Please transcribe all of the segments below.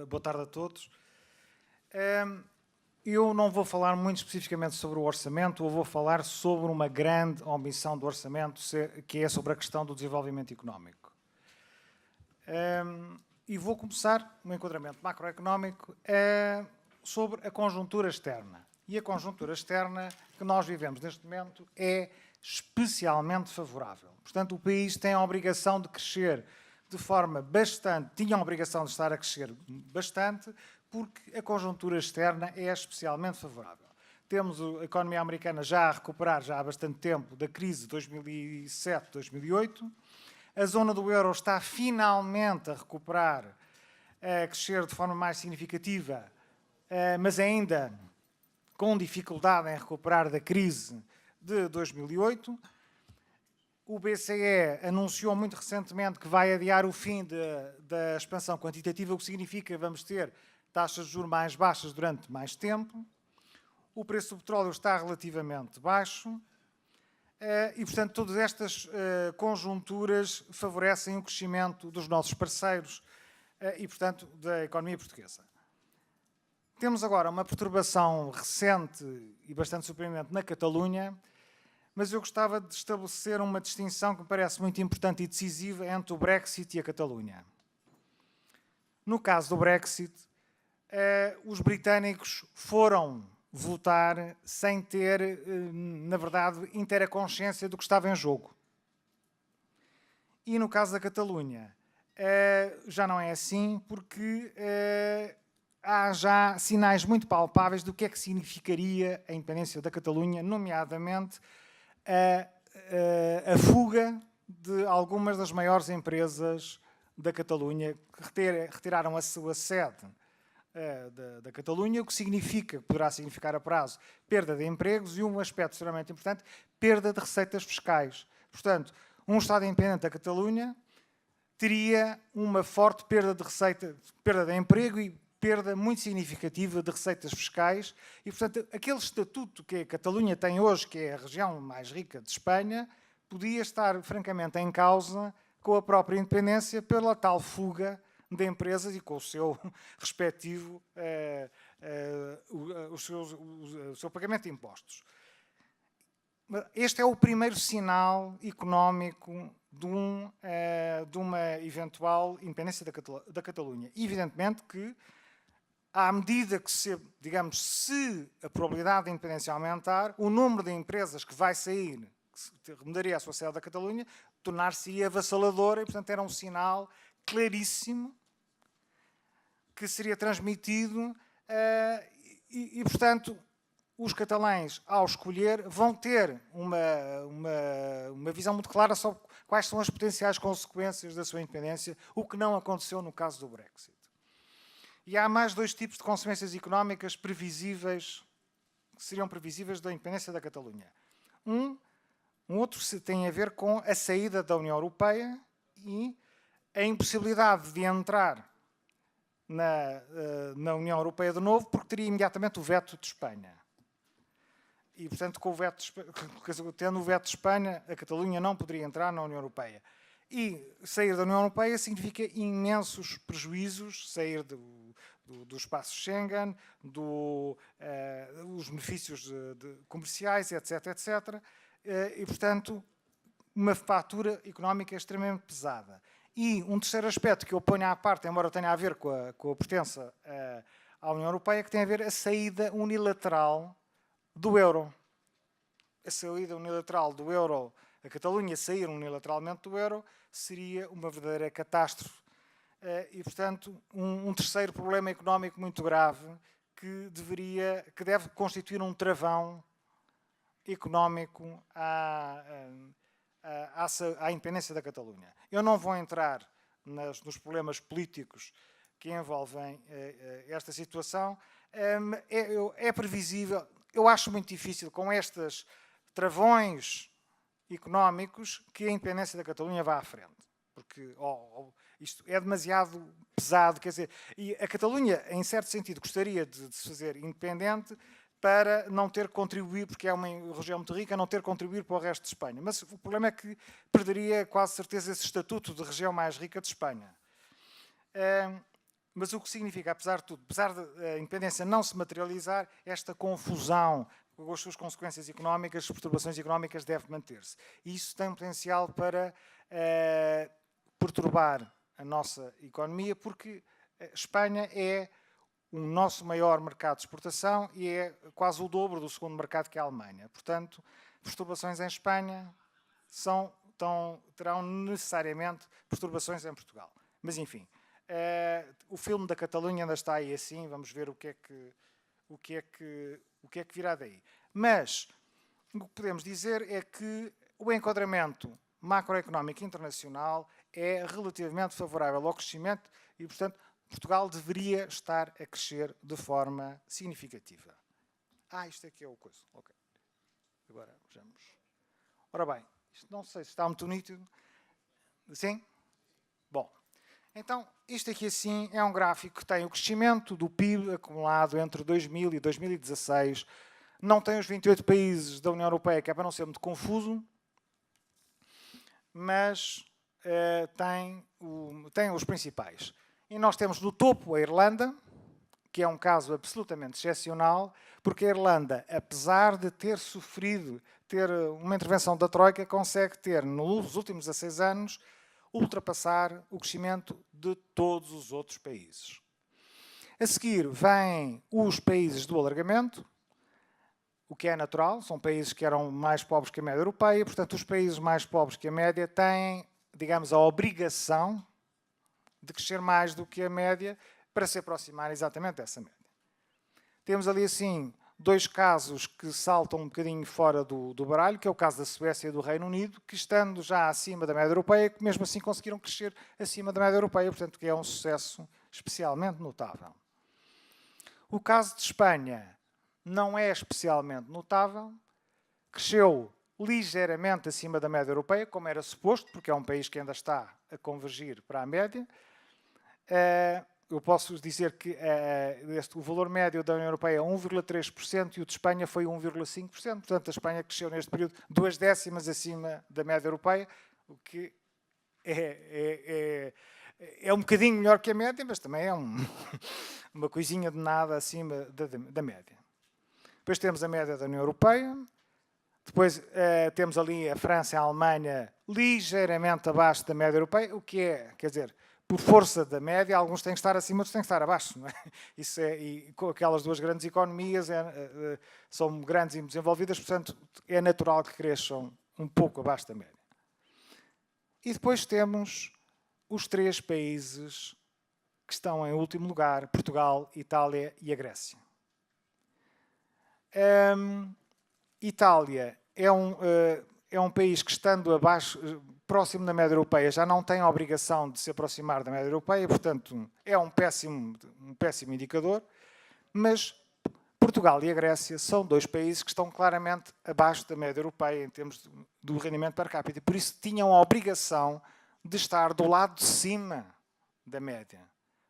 Boa tarde a todos. Eu não vou falar muito especificamente sobre o orçamento, eu vou falar sobre uma grande omissão do orçamento, que é sobre a questão do desenvolvimento económico. E vou começar no enquadramento macroeconómico sobre a conjuntura externa. E a conjuntura externa que nós vivemos neste momento é especialmente favorável. Portanto, o país tem a obrigação de crescer de forma bastante, tinha a obrigação de estar a crescer bastante, porque a conjuntura externa é especialmente favorável. Temos a economia americana já a recuperar, já há bastante tempo, da crise de 2007-2008. A zona do euro está finalmente a recuperar, a crescer de forma mais significativa, mas ainda com dificuldade em recuperar da crise de 2008. O BCE anunciou muito recentemente que vai adiar o fim da expansão quantitativa, o que significa que vamos ter taxas de juros mais baixas durante mais tempo. O preço do petróleo está relativamente baixo e, portanto, todas estas conjunturas favorecem o crescimento dos nossos parceiros e, portanto, da economia portuguesa. Temos agora uma perturbação recente e bastante surpreendente na Catalunha, mas eu gostava de estabelecer uma distinção que me parece muito importante e decisiva entre o Brexit e a Catalunha. No caso do Brexit, os britânicos foram votar sem ter, na verdade, inteira consciência do que estava em jogo. E no caso da Catalunha, já não é assim, porque há já sinais muito palpáveis do que é que significaria a independência da Catalunha, nomeadamente a fuga de algumas das maiores empresas da Catalunha que retiraram a sua sede da Catalunha, o que significa, poderá significar a prazo, perda de empregos e um aspecto extremamente importante, perda de receitas fiscais. Portanto, um Estado independente da Catalunha teria uma forte perda de receita, perda de emprego e perda muito significativa de receitas fiscais e, portanto, aquele estatuto que a Catalunha tem hoje, que é a região mais rica de Espanha, podia estar francamente em causa com a própria independência pela tal fuga de empresas e com o seu respectivo o seu pagamento de impostos. Este é o primeiro sinal económico de uma eventual independência da Catalunha. Evidentemente que à medida que se a probabilidade de independência aumentar, o número de empresas que vai sair, que mudaria a sua sede da Catalunha, tornar-se avassaladora e, portanto, era um sinal claríssimo que seria transmitido portanto, os catalães, ao escolher, vão ter uma visão muito clara sobre quais são as potenciais consequências da sua independência, o que não aconteceu no caso do Brexit. E há mais dois tipos de consequências económicas previsíveis, que seriam previsíveis da independência da Catalunha. Um outro tem a ver com a saída da União Europeia e a impossibilidade de entrar na União Europeia de novo, porque teria imediatamente o veto de Espanha. E, portanto, tendo o veto de Espanha, a Catalunha não poderia entrar na União Europeia. E sair da União Europeia significa imensos prejuízos, sair do espaço Schengen, os benefícios comerciais, etc., etc. E, portanto, uma fatura económica extremamente pesada. E um terceiro aspecto que eu ponho à parte, embora tenha a ver com a pertença à União Europeia, que tem a ver a saída unilateral do euro. A saída unilateral do euro, a Catalunha sair unilateralmente do euro, seria uma verdadeira catástrofe. E, portanto, um terceiro problema económico muito grave que deve constituir um travão económico à independência da Catalunha. Eu não vou entrar nos problemas políticos que envolvem esta situação. É previsível, eu acho muito difícil, com estes travões económicos, que a independência da Catalunha vá à frente. Porque isto é demasiado pesado, quer dizer, e a Catalunha, em certo sentido, gostaria de se fazer independente para não ter que contribuir, porque é uma região muito rica, não ter que contribuir para o resto de Espanha. Mas o problema é que perderia quase certeza esse estatuto de região mais rica de Espanha. Mas o que significa, apesar de tudo, apesar da independência não se materializar, esta confusão com as suas consequências económicas, as perturbações económicas, deve manter-se. E isso tem potencial para perturbar a nossa economia, porque a Espanha é o nosso maior mercado de exportação e é quase o dobro do segundo mercado que é a Alemanha. Portanto, perturbações em Espanha terão necessariamente perturbações em Portugal. Mas, enfim, o filme da Catalunha ainda está aí assim, vamos ver o que é que virá daí. Mas o que podemos dizer é que o enquadramento macroeconómico internacional é relativamente favorável ao crescimento e, portanto, Portugal deveria estar a crescer de forma significativa. Isto aqui é o coisa. Ok. Agora, vejamos. Ora bem, isto não sei se está muito nítido. Sim? Bom. Então, isto aqui assim é um gráfico que tem o crescimento do PIB acumulado entre 2000 e 2016. Não tem os 28 países da União Europeia, que é para não ser muito confuso, mas tem os principais. E nós temos no topo a Irlanda, que é um caso absolutamente excepcional, porque a Irlanda, apesar de ter sofrido, ter uma intervenção da Troika, consegue ter, nos últimos 16 anos, ultrapassar o crescimento de todos os outros países. A seguir vêm os países do alargamento, o que é natural, são países que eram mais pobres que a média europeia, portanto, os países mais pobres que a média têm, digamos, a obrigação de crescer mais do que a média para se aproximar exatamente dessa média. Temos ali, assim, dois casos que saltam um bocadinho fora do baralho, que é o caso da Suécia e do Reino Unido, que estando já acima da média europeia, que mesmo assim conseguiram crescer acima da média europeia, portanto, que é um sucesso especialmente notável. O caso de Espanha não é especialmente notável, cresceu ligeiramente acima da média europeia, como era suposto, porque é um país que ainda está a convergir para a média. Eu posso dizer que o valor médio da União Europeia é 1,3% e o de Espanha foi 1,5%. Portanto, a Espanha cresceu neste período 2 décimas acima da média europeia, o que é um bocadinho melhor que a média, mas também é uma coisinha de nada acima da média. Depois temos a média da União Europeia. Depois temos ali a França e a Alemanha ligeiramente abaixo da média europeia, o que é, quer dizer, por força da média, alguns têm que estar acima, outros têm que estar abaixo. Não é? E com aquelas duas grandes economias são grandes e desenvolvidas, portanto, é natural que cresçam um pouco abaixo da média. E depois temos os três países que estão em último lugar, Portugal, Itália e a Grécia. Itália é um país que, estando abaixo, próximo da média europeia, já não tem a obrigação de se aproximar da média europeia, portanto, é um péssimo indicador, mas Portugal e a Grécia são dois países que estão claramente abaixo da média europeia em termos do rendimento per capita, e por isso tinham a obrigação de estar do lado de cima da média.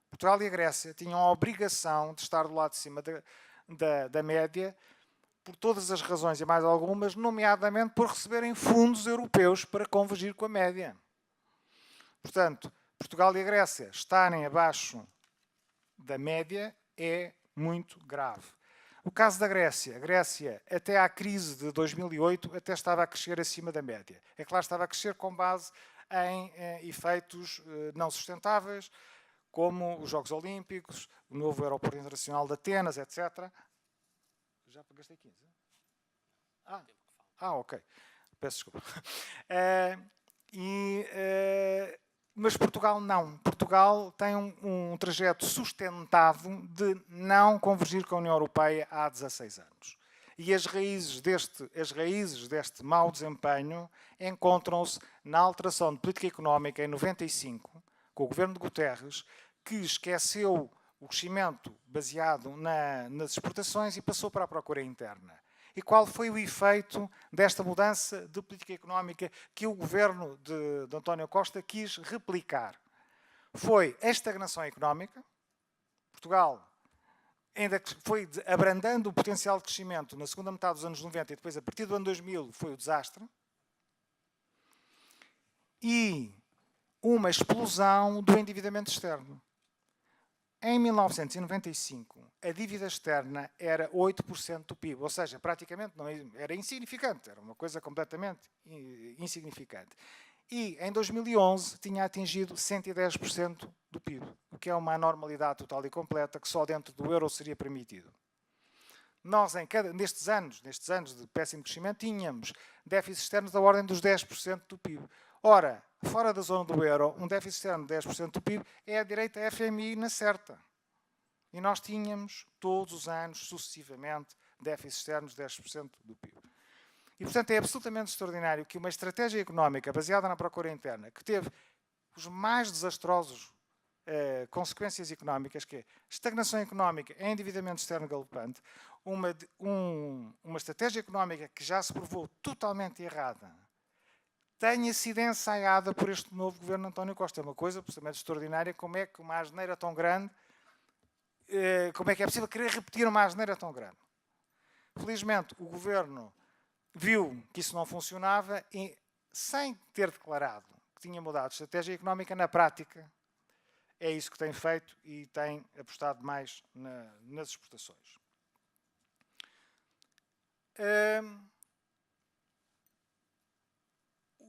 Portugal e a Grécia tinham a obrigação de estar do lado de cima da média, por todas as razões e mais algumas, nomeadamente por receberem fundos europeus para convergir com a média. Portanto, Portugal e a Grécia estarem abaixo da média é muito grave. O caso da Grécia. A Grécia, até à crise de 2008, até estava a crescer acima da média. É claro, estava a crescer com base em efeitos não sustentáveis, como os Jogos Olímpicos, o novo aeroporto internacional de Atenas, etc. Já gastei 15? Ok. Peço desculpa. Mas Portugal não. Portugal tem um trajeto sustentado de não convergir com a União Europeia há 16 anos. E as raízes deste mau desempenho encontram-se na alteração de política económica em 95, com o governo de Guterres, que esqueceu o crescimento baseado nas exportações e passou para a procura interna. E qual foi o efeito desta mudança de política económica que o governo de António Costa quis replicar? Foi a estagnação económica. Portugal ainda foi abrandando o potencial de crescimento na segunda metade dos anos 90 e depois, a partir do ano 2000, foi o desastre. E uma explosão do endividamento externo. em 1995, a dívida externa era 8% do PIB, ou seja, praticamente não era insignificante, era uma coisa completamente insignificante. E em 2011 tinha atingido 110% do PIB, o que é uma anormalidade total e completa que só dentro do euro seria permitido. Nós, nestes anos de péssimo crescimento, tínhamos déficits externos da ordem dos 10% do PIB. Ora, fora da zona do euro, um déficit externo de 10% do PIB é a direita FMI na certa. E nós tínhamos, todos os anos, sucessivamente, déficits externos de 10% do PIB. E, portanto, é absolutamente extraordinário que uma estratégia económica baseada na procura interna, que teve os mais desastrosos consequências económicas, que é estagnação económica, endividamento externo galopante, uma estratégia económica que já se provou totalmente errada, tenha sido ensaiada por este novo governo de António Costa. É uma coisa absolutamente extraordinária, como é que uma asneira tão grande, como é que é possível querer repetir uma asneira tão grande. Felizmente, o governo viu que isso não funcionava e, sem ter declarado que tinha mudado de estratégia económica, na prática, é isso que tem feito e tem apostado mais nas exportações.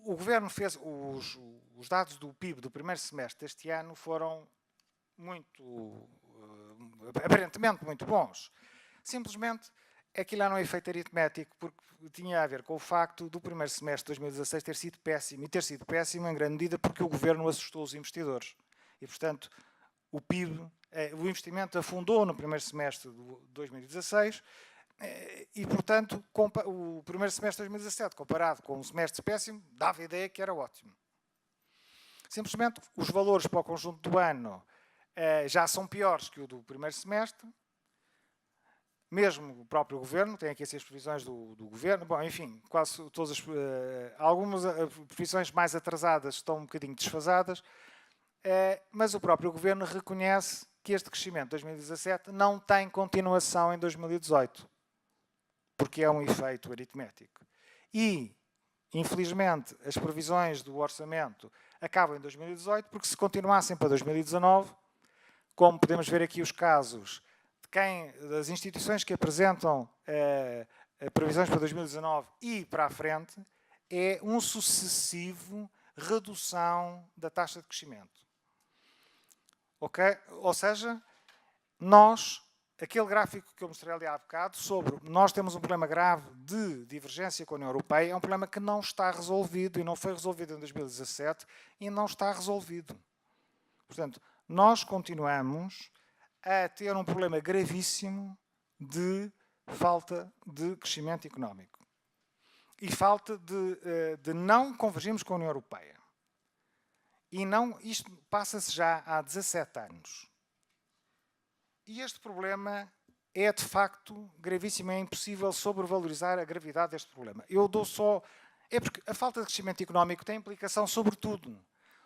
O governo fez os dados do PIB do primeiro semestre deste ano foram aparentemente muito bons. Simplesmente aquilo era um efeito aritmético, porque tinha a ver com o facto do primeiro semestre de 2016 ter sido péssimo, e ter sido péssimo em grande medida porque o governo assustou os investidores. E, portanto, o PIB, o investimento afundou no primeiro semestre de 2016 e, portanto, o primeiro semestre de 2017, comparado com um semestre péssimo, dava a ideia que era ótimo. Simplesmente, os valores para o conjunto do ano já são piores que o do primeiro semestre. Mesmo o próprio governo, tem aqui as previsões do governo, bom, enfim, quase todas algumas previsões mais atrasadas estão um bocadinho desfasadas, mas o próprio governo reconhece que este crescimento de 2017 não tem continuação em 2018, porque é um efeito aritmético. E, infelizmente, as previsões do orçamento acabam em 2018, porque se continuassem para 2019, como podemos ver aqui os casos das instituições que apresentam previsões para 2019 e para a frente, é um sucessivo redução da taxa de crescimento. Ok? Ou seja, aquele gráfico que eu mostrei ali há bocado, nós temos um problema grave de divergência com a União Europeia, é um problema que não está resolvido e não foi resolvido em 2017 e não está resolvido. Portanto, nós continuamos a ter um problema gravíssimo de falta de crescimento económico e falta de não convergirmos com a União Europeia. E isto passa-se já há 17 anos. E este problema é, de facto, gravíssimo. É impossível sobrevalorizar a gravidade deste problema. É porque a falta de crescimento económico tem implicação sobre tudo.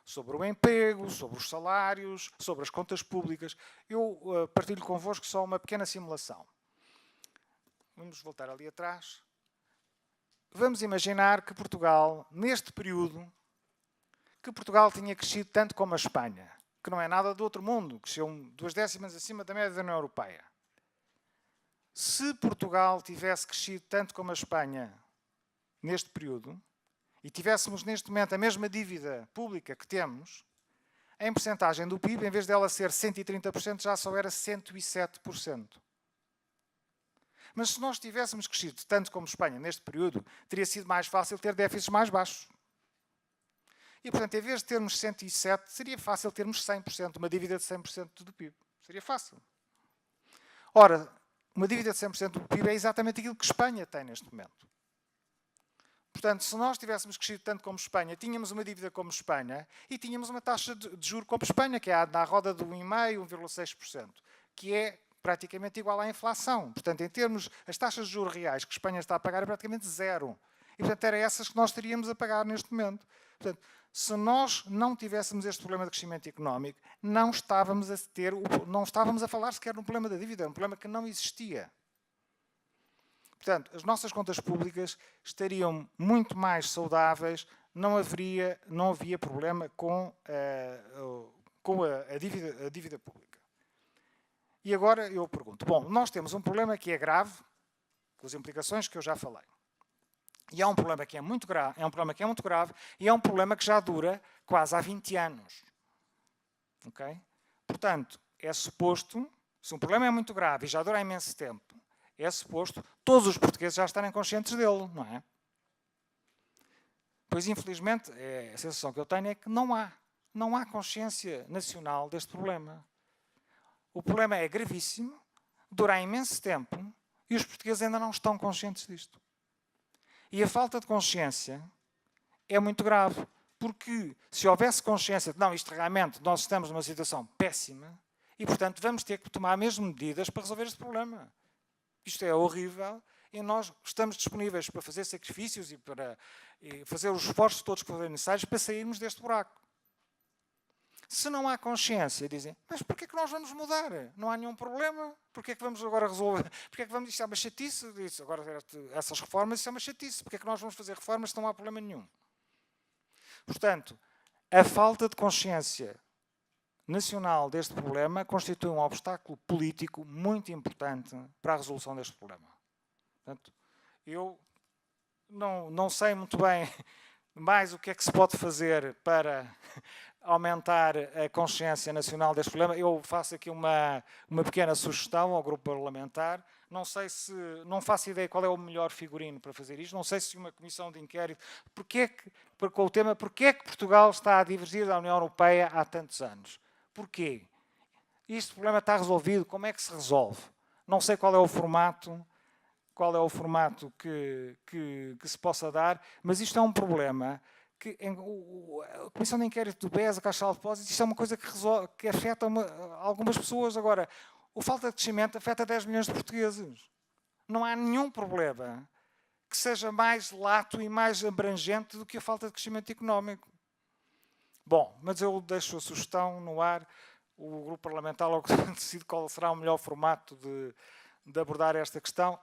Sobre o emprego, sobre os salários, sobre as contas públicas. Eu partilho convosco só uma pequena simulação. Vamos voltar ali atrás. Vamos imaginar que Portugal, neste período, Portugal tinha crescido tanto como a Espanha, que não é nada do outro mundo, cresceu 2 décimas acima da média da União Europeia. Se Portugal tivesse crescido tanto como a Espanha neste período, e tivéssemos neste momento a mesma dívida pública que temos, em percentagem do PIB, em vez dela ser 130%, já só era 107%. Mas se nós tivéssemos crescido tanto como a Espanha neste período, teria sido mais fácil ter déficits mais baixos. E, portanto, em vez de termos 107, seria fácil termos 100%, uma dívida de 100% do PIB. Seria fácil. Ora, uma dívida de 100% do PIB é exatamente aquilo que Espanha tem neste momento. Portanto, se nós tivéssemos crescido tanto como Espanha, tínhamos uma dívida como Espanha e tínhamos uma taxa de juros como Espanha, que é na roda de 1,5%, 1,6%, que é praticamente igual à inflação. Portanto, em termos, as taxas de juros reais que Espanha está a pagar é praticamente zero. E, portanto, era essas que nós teríamos a pagar neste momento. Portanto, se nós não tivéssemos este problema de crescimento económico, não estávamos a falar sequer no problema da dívida, era um problema que não existia. Portanto, as nossas contas públicas estariam muito mais saudáveis, não havia problema com a dívida pública. E agora eu pergunto, bom, nós temos um problema que é grave, com as implicações que eu já falei. E é um problema que é muito grave, e é um problema que já dura quase há 20 anos. Okay? Portanto, é suposto, se um problema é muito grave e já dura há imenso tempo, é suposto todos os portugueses já estarem conscientes dele, não é? Pois, infelizmente, a sensação que eu tenho é que não há consciência nacional deste problema. O problema é gravíssimo, dura há imenso tempo e os portugueses ainda não estão conscientes disto. E a falta de consciência é muito grave, porque se houvesse consciência de não, isto realmente, nós estamos numa situação péssima e, portanto, vamos ter que tomar mesmo medidas para resolver este problema. Isto é horrível e nós estamos disponíveis para fazer sacrifícios e para fazer os esforços todos que forem necessários para sairmos deste buraco. Se não há consciência, dizem, mas porquê é que nós vamos mudar? Não há nenhum problema. Porquê é que vamos agora resolver? Porquê é que vamos... Isto é uma chatice. Agora, essas reformas, isso é uma chatice. Porquê é que nós vamos fazer reformas se não há problema nenhum? Portanto, a falta de consciência nacional deste problema constitui um obstáculo político muito importante para a resolução deste problema. Portanto, eu não sei muito bem mais o que é que se pode fazer para aumentar a consciência nacional deste problema. Eu faço aqui uma pequena sugestão ao grupo parlamentar. Não faço ideia qual é o melhor figurino para fazer isto. Não sei se uma comissão de inquérito... com o tema porquê é que Portugal está a divergir da União Europeia há tantos anos? Porquê? Este problema está resolvido. Como é que se resolve? Não sei qual é o formato que se possa dar, mas isto é um problema que a Comissão de Inquérito do BES, a Caixa de Depósitos, isto é uma coisa que afeta algumas pessoas. Agora, a falta de crescimento afeta 10 milhões de portugueses. Não há nenhum problema que seja mais lato e mais abrangente do que a falta de crescimento económico. Bom, mas eu deixo a sugestão no ar. O grupo parlamentar logo decide qual será o melhor formato de abordar esta questão.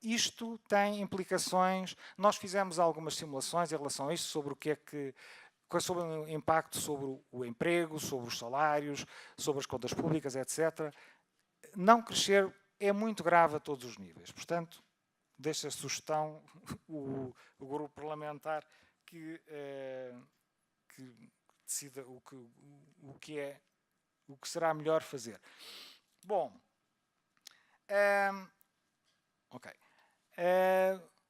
Isto tem implicações. Nós fizemos algumas simulações em relação a isto, sobre sobre o impacto sobre o emprego, sobre os salários, sobre as contas públicas, etc. Não crescer é muito grave a todos os níveis. Portanto, deixo a sugestão o grupo parlamentar que decida o que será melhor fazer. Bom,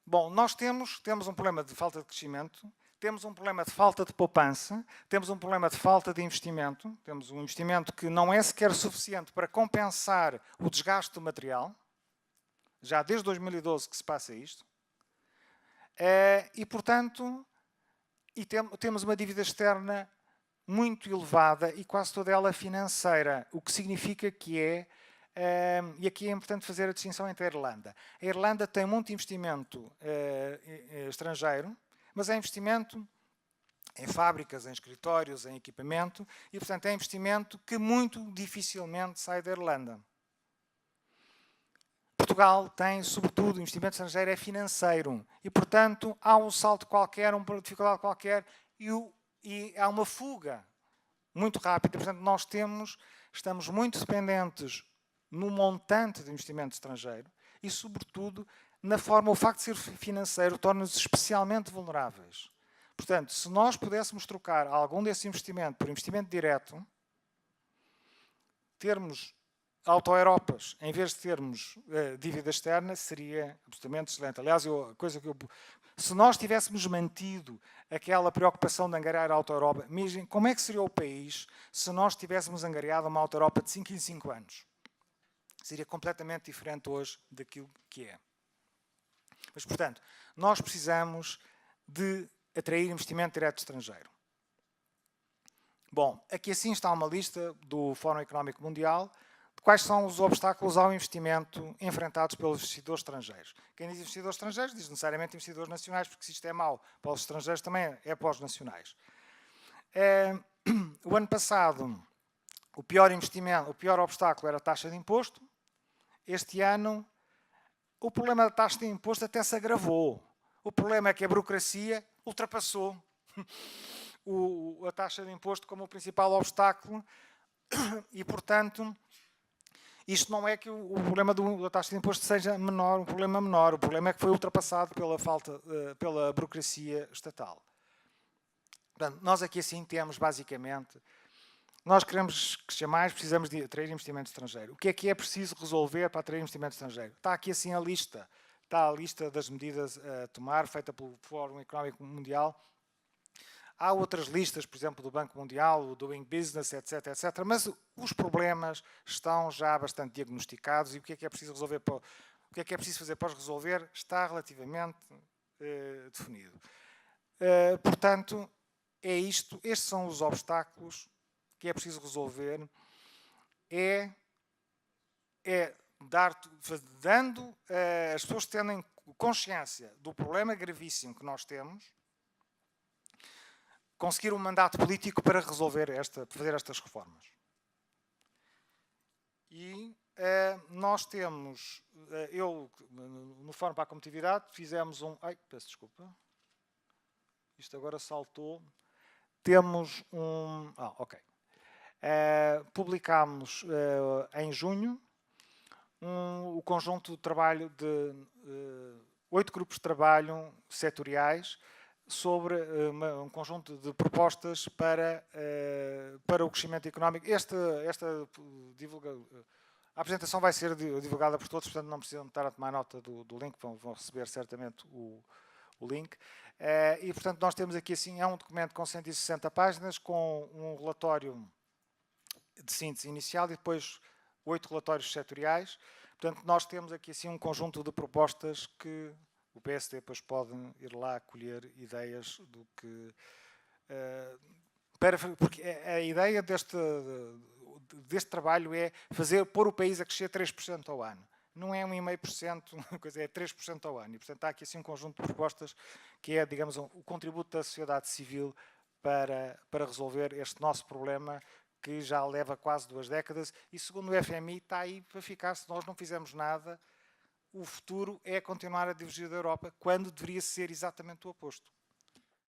bom, nós temos um problema de falta de crescimento, temos um problema de falta de poupança, temos um problema de falta de investimento, temos um investimento que não é sequer suficiente para compensar o desgaste do material, já desde 2012 que se passa isto, e, portanto, temos uma dívida externa muito elevada e quase toda ela financeira, o que significa que e aqui é importante fazer a distinção entre a Irlanda. A Irlanda tem muito investimento estrangeiro, mas é investimento em fábricas, em escritórios, em equipamento, e, portanto, é investimento que muito dificilmente sai da Irlanda. Portugal tem, sobretudo, o investimento estrangeiro é financeiro, e, portanto, há um salto qualquer, uma dificuldade qualquer, e há uma fuga muito rápida. Portanto, nós estamos muito dependentes no montante de investimento estrangeiro e, sobretudo, o facto de ser financeiro torna-nos especialmente vulneráveis. Portanto, se nós pudéssemos trocar algum desse investimento por investimento direto, termos auto-Europas em vez de termos dívida externa, seria absolutamente excelente. Aliás, se nós tivéssemos mantido aquela preocupação de angariar a auto-Europa, como é que seria o país se nós tivéssemos angariado uma auto-Europa de 5 em 5 anos? Seria completamente diferente hoje daquilo que é. Mas, portanto, nós precisamos de atrair investimento direto estrangeiro. Bom, aqui assim está uma lista do Fórum Económico Mundial de quais são os obstáculos ao investimento enfrentados pelos investidores estrangeiros. Quem diz investidores estrangeiros diz necessariamente investidores nacionais, porque se isto é mau para os estrangeiros, também é para os nacionais. O ano passado, o pior obstáculo era a taxa de imposto. Este ano, o problema da taxa de imposto até se agravou. O problema é que a burocracia ultrapassou a taxa de imposto como o principal obstáculo e, portanto, Isto não é que o problema da taxa de imposto seja menor, um problema menor. O problema é que foi ultrapassado pela burocracia estatal. Portanto, nós aqui assim temos, basicamente, nós queremos crescer mais, precisamos de atrair investimento estrangeiro. O que é preciso resolver para atrair investimento estrangeiro? Está aqui assim a lista. Está a lista das medidas a tomar, feita pelo Fórum Económico Mundial. Há outras listas, por exemplo, do Banco Mundial, o Doing Business, etc, etc. Mas os problemas estão já bastante diagnosticados e o que é preciso resolver, o que é preciso fazer para os resolver está relativamente definido. Portanto, é isto. Estes são os obstáculos que é preciso resolver. Dando as pessoas terem consciência do problema gravíssimo que nós temos, conseguir um mandato político para resolver fazer estas reformas. E nós temos, no Fórum para a Competitividade, fizemos peço desculpa. Isto agora saltou. Temos ok. Publicámos em junho o conjunto de trabalho de 8 grupos de trabalho setoriais sobre um conjunto de propostas para o crescimento económico. A apresentação vai ser divulgada por todos, portanto não precisam estar a tomar nota do link, vão receber certamente o link. E, portanto, nós temos aqui assim, é um documento com 160 páginas, com um relatório de síntese inicial e depois 8 relatórios setoriais. Portanto, nós temos aqui assim um conjunto de propostas que o PSD depois pode ir lá colher ideias do que... porque a ideia deste trabalho é pôr o país a crescer 3% ao ano. Não é 1,5%, é 3% ao ano. E, portanto, há aqui assim um conjunto de propostas que é, digamos, o contributo da sociedade civil para resolver este nosso problema que já leva quase 2 décadas e, segundo o FMI, está aí para ficar. Se nós não fizermos nada, o futuro é continuar a divergir da Europa, quando deveria ser exatamente o oposto.